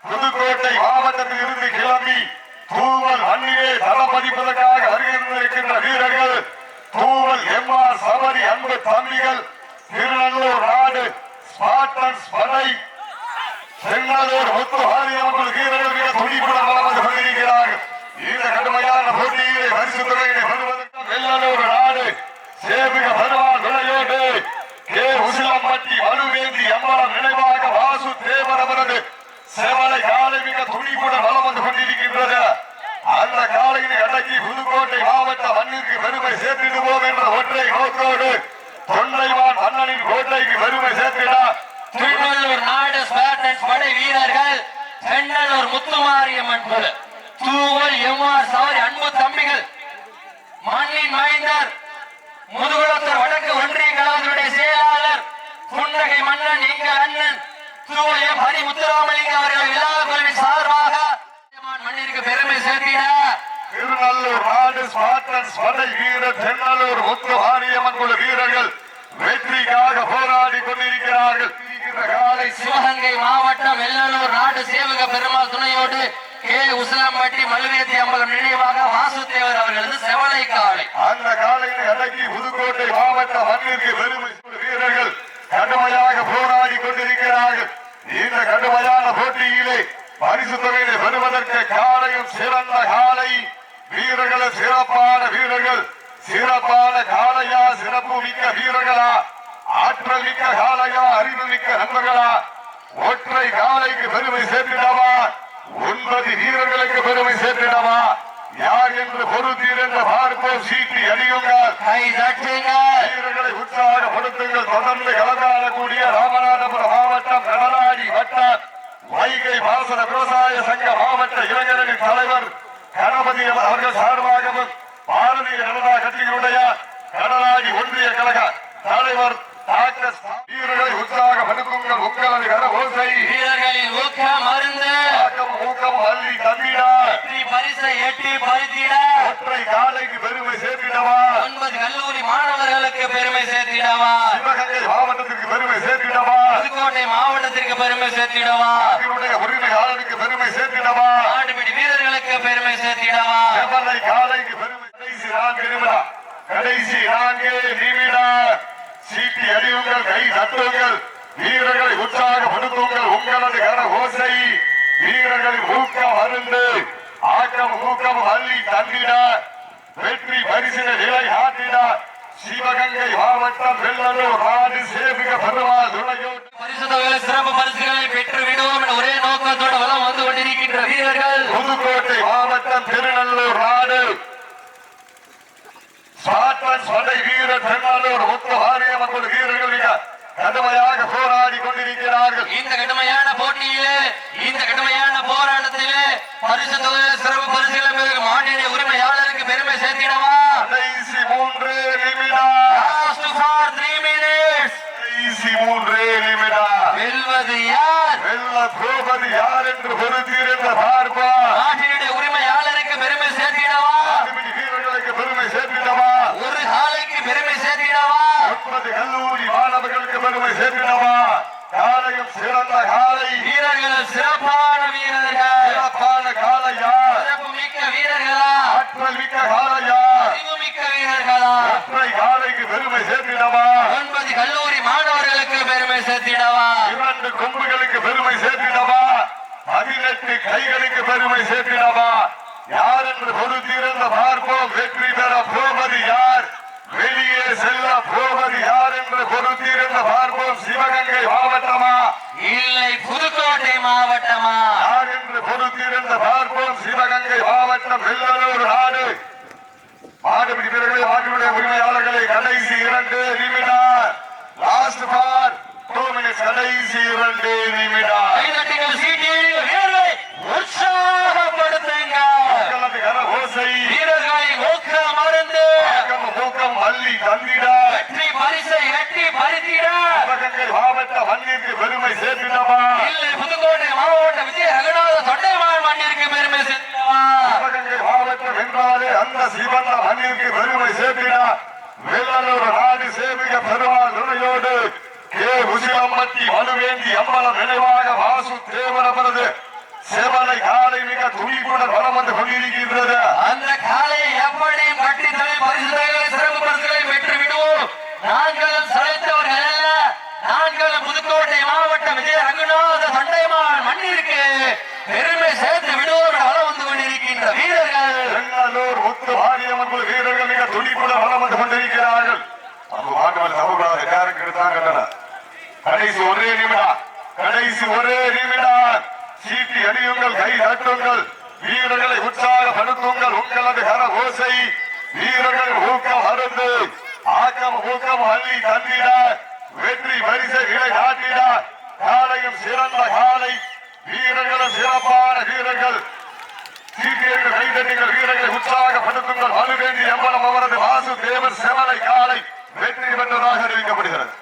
புதுக்கோட்டை மாவட்டத்தில் இருந்து கிளம்பி தூவல் மண்ணிலே தளம் பதிப்பதற்காக அருகிருக்கின்ற வீரர்கள் தூவல் எம்ஆர் சபரி அன்பு தம்பிகள், திருநெல்லூர் நாடு ஸ்பார்டன்ஸ் படை, சென்னலூர் முத்து மாரியம்மன் வீரர்கள் மிக துடிப்புடன் வளம் வந்து கொண்டிருக்கிறார்கள். இந்த கடுமையான போட்டியிலே பரிசு தொகையை பெறுவதற்கு வெள்ளலூர் நாடு சேவிக பெருமாள் விளையோடு கே உசிலம்பட்டி வலுவேந்தி அம்பலம் நினைவாக வாசு தேவர் அவரது செவலை காலை மிக துடிப்புடன் வளம் வந்து கொண்டிருக்கின்றது. அந்த காலையினை அடக்கி புதுக்கோட்டை மாவட்ட மண்ணிற்கு பெருமை சேர்த்திடுவோம் என்ற ஒற்றை நோக்கோடு தொண்டைவான் மன்னனின் கோட்டைக்கு பெருமை சேர்த்திட திருநெல்லூர் நாடு ஸ்பார்டன்ஸ் படை வீரர்கள், சென்னலூர் முத்துமாரியம்மன் குழு, தூவல் எம்ஆர் சவரி அன்பு தம்பிகள், மண்ணின் மைந்தர் முதுகுளத்தூர் வடக்கு ஒன்றிய கழகத்துடைய செயலாளர் புன்னகை மன்னன் எங்கள் அண்ணன் தூவல் எம் ஹரி முத்துராமலிங்க அவர்கள் விழா குழுவின் சார்பாக மண்ணிற்கு பெருமை சேர்த்திட திருநெல்லூர் நாடு ஸ்பார்டன்ஸ் படை வீரர் சென்னலூர் முத்து மாரியம்மன் குழு வீரர்கள் வெற்றிக்காக போராடி கொண்டிருக்கிறார்கள். காலை சிவகங்கை மாவட்டம் வெள்ளலூர் நாடு சேவக பெருமாள் துணையோடு கே உசிலம்பட்டி மலுவேந்தி அம்பலம் நினைவாக வாசுதேவர் அவர்களது செவலை காலை. அந்த காலையை அடக்கி புதுக்கோட்டை மாவட்ட மண்ணிற்கு பெருமை வீரர்கள் கடுமையாக போராடி கொண்டிருக்கிறார்கள். இந்த கடுமையான போட்டியிலே பரிசு தொகையை பெறுவதற்கு காலையும் சிறந்த காலை வீரர்கள், சிறப்பான வீரர்கள், சிறப்பான காலையா, சிறப்பு மிக்க வீரர்களா, ஆற்றல் மிக்க காலையா, அறிவு மிக்க நண்பர்களா, ஒற்றை காலைக்கு பெருமை சேர்த்திடவா, 9 வீரர்களுக்கு பெருமை சேர்த்திடவா, யார் என்று பொறுத்தீர் என்று பார்ப்போம். சீட்டி அடியுங்கள், வீரர்களை உற்சாகப்படுத்துங்கள். தொடர்ந்து கலந்தாடக்கூடிய ராமநாதபுரம் மாவட்டம் கடலாடி வட்ட வைகை பாசன விவசாய சங்க மாவட்ட இளைஞரின் தலைவர் கணபதி அவர்கள் சார்பாகவும் பாரதிய ஜனதா கட்சியினுடைய கடலாடி ஒன்றிய கழக தலைவர் வீரர்களை உற்சாகப்படுத்துங்கள். உங்களது கர ஓசை வீரர்களின் ஊக்கம் அருந்து ஊக்கம் அள்ளி தந்திடா, பரிசை எட்டி பறித்திட ஒற்றை காலைக்கு பெருமை சேர்த்திடவா, 9 கல்லூரி மாணவர்களுக்கு பெருமை சேர்த்திடவா, சிவகங்கை மாவட்டத்திற்கு பெருமை சேர்த்திடவா, புதுக்கோட்டை மாவட்டத்திற்கு பெருமை சேர்த்திடவா, உரிமையாளருக்கு பெருமை சேர்த்திடவா, ஆடுபிடி வீரர்களுக்கு பெருமை சேர்த்திடவா, செவலை காலைக்கு பெருமை. கடைசி 4 நிமிடம். சீட்டி அடியுங்கள், கை தட்டுங்கள், வீரர்களை உற்சாகப்படுத்துங்கள். உங்களது கர ஓசை வீரர்களின் ஊக்கம் அருந்து ஆக்கம் ஊக்கம் அள்ளி தந்திட வெற்றி பரிசின நிலை ஆட்டிட சிவகங்கை மாவட்டம் வெள்ளலூர் நாடு சேவிக பெருமாள் துணையோடு பரிசு தொகையில் சிறப்பு பரிசுகளை பெற்று விடுவோம் என ஒரே நோக்கத்தோடு வலம் வந்து கொண்டிருக்கின்ற வீரர்கள் புதுக்கோட்டை மாவட்டம் திருநெல்லூர் நாடு ஸ்பார்டன்ஸ் படை வீரர் சென்னலூர் முத்து மாரியம்மன் வீரர்கள் மிக கடுமையாக போராடி கொண்டிருக்கிறார்கள். இந்த கடுமையான போட்டியிலே, இந்த கடுமையான போராட்டத்திலே பரிசு தொகையில் சிறப்பு பரிசுகளை மாநில உரிமையாளருக்கு பெருமை சேர்த்திடவா, கடைசி 3 நிமிடம். கடைசி 3 நிமிடம். வெல்வது யார், வெல்ல போவது யார் என்று பொறுத்தீர் என்று பார்ப்பா. நாட்டினுடைய உரிமையாளருக்கு பெருமை சேர்த்திடவா, வீரர்களுக்கு பெருமை சேர்த்திடவா, ஒரு காலைக்கு பெருமை சேர்த்திடவா, 9 கல்லூரி மாணவர்களுக்கு பெருமை சேர்த்திடவா. காலையும் சிறந்த காலை வீரர்கள், சிறப்பான வீரர்கள், சிறப்பான காலையா, சிறப்பு மிக்க வீரர்களா, ஆற்றல் மிக்க காலையா, அறிவு மிக்க வீரர்களா, ஒற்றை காலைக்கு பெருமை சேர்த்திடவா, 9 கல்லூரி மாணவர்களுக்கு பெருமை சேர்த்திடவா, 2 கொம்புகளுக்கு பெருமை சேர்த்திடவா, 18 கைகளுக்கு பெருமை சேர்த்திடவா. யார் என்று பொறுத்திருந்த பார்ப்போம். வெற்றி பெற போவது யார், வெளியே செல்ல போவது யார் என்று பொறுத்திருந்த பார்ப்போம். சிவகங்கை மாவட்டமா இல்லை புதுக்கோட்டை மாவட்டமா, யார் என்று பொறுத்திருந்த பார்ப்போம். சிவகங்கை மாவட்டம் வெள்ளலூர் நாடு மாடுபிடி வீரர்களை, மாடுபிடி உரிமையாளர்களை கடைசி 2 நிமிடம். Last for 2 minutes. கடைசி 2 நிமிடம். உற்சாகப்படுத்துங்க ஓசை வீரர்களை ஊக்கம் அருந்து ஊக்கம் அள்ளி தந்திட வெற்றி பரிசை எட்டி பறித்திட சிவகங்கை மாவட்ட மண்ணிற்கு பெருமை சேர்த்திடவா, இல்லை புதுக்கோட்டை மாவட்ட விஜய ரகுநாத தொண்டைமான் மண்ணிற்கு பெருமை சேர்த்திடவா, சிவகங்கை மாவட்டம் என்றாலே அந்த சிவந்த மண்ணிற்கு பெருமை சேர்த்திட வெள்ளலூர் நாடு சேவிக பெருமாள் துணையோடு கே உசிலம்பட்டி வலுவேந்தி அம்பலம் நினைவாக வாசு தேவர் அவரது செவலை காலை மிக துணிப்புடன் வலம் வந்து கொண்டிருக்கின்றது. அந்த காலையை எப்படியும் கட்டி தலை பரிசுகளை சிறப்பு பரிசுகளை பெற்று விடுவோம். நாங்களும் சளைத்தவர்கள் அல்ல. நாங்களும் புதுக்கோட்டை மாவட்டம் விஜய ரகுநாத சண்டைமான் மண்ணிற்கு பெருமை சேர்த்து விடுவோம். வளம் வந்து கொண்டிருக்கின்ற வீரர்கள் பெங்களூர் முத்து மாரியம்மன் குழு வீரர்கள் மிக துணிப்புடன் வலம் வந்து கொண்டிருக்கிறார்கள். அங்கு மாற்றவர்கள் சமூக கேரக்டர் எடுத்தாங்க. கடைசி ஒரே நிமிடம், கடைசி ஒரே நிமிடம். சீட்டி அடியுங்கள், கை தட்டுங்கள், வீரர்களை உற்சாகப்படுத்துங்கள். உங்களது கர ஓசை வீரர்கள் ஊக்கம் அருந்து ஆக்கம் ஊக்கம் அள்ளி தந்திட வெற்றி பரிசை நிலை நாட்டிட காலையும் சிறந்த காலை வீரர்களும் சிறப்பான வீரர்கள். சீட்டியர்கள் கைதட்டுங்கள், வீரர்களை உற்சாகப்படுத்துங்கள். வலுவேண்டி எம்பலம் அவரது வாசுதேவர் செவலை காலை வெற்றி பெற்றதாக அறிவிக்கப்படுகிறது.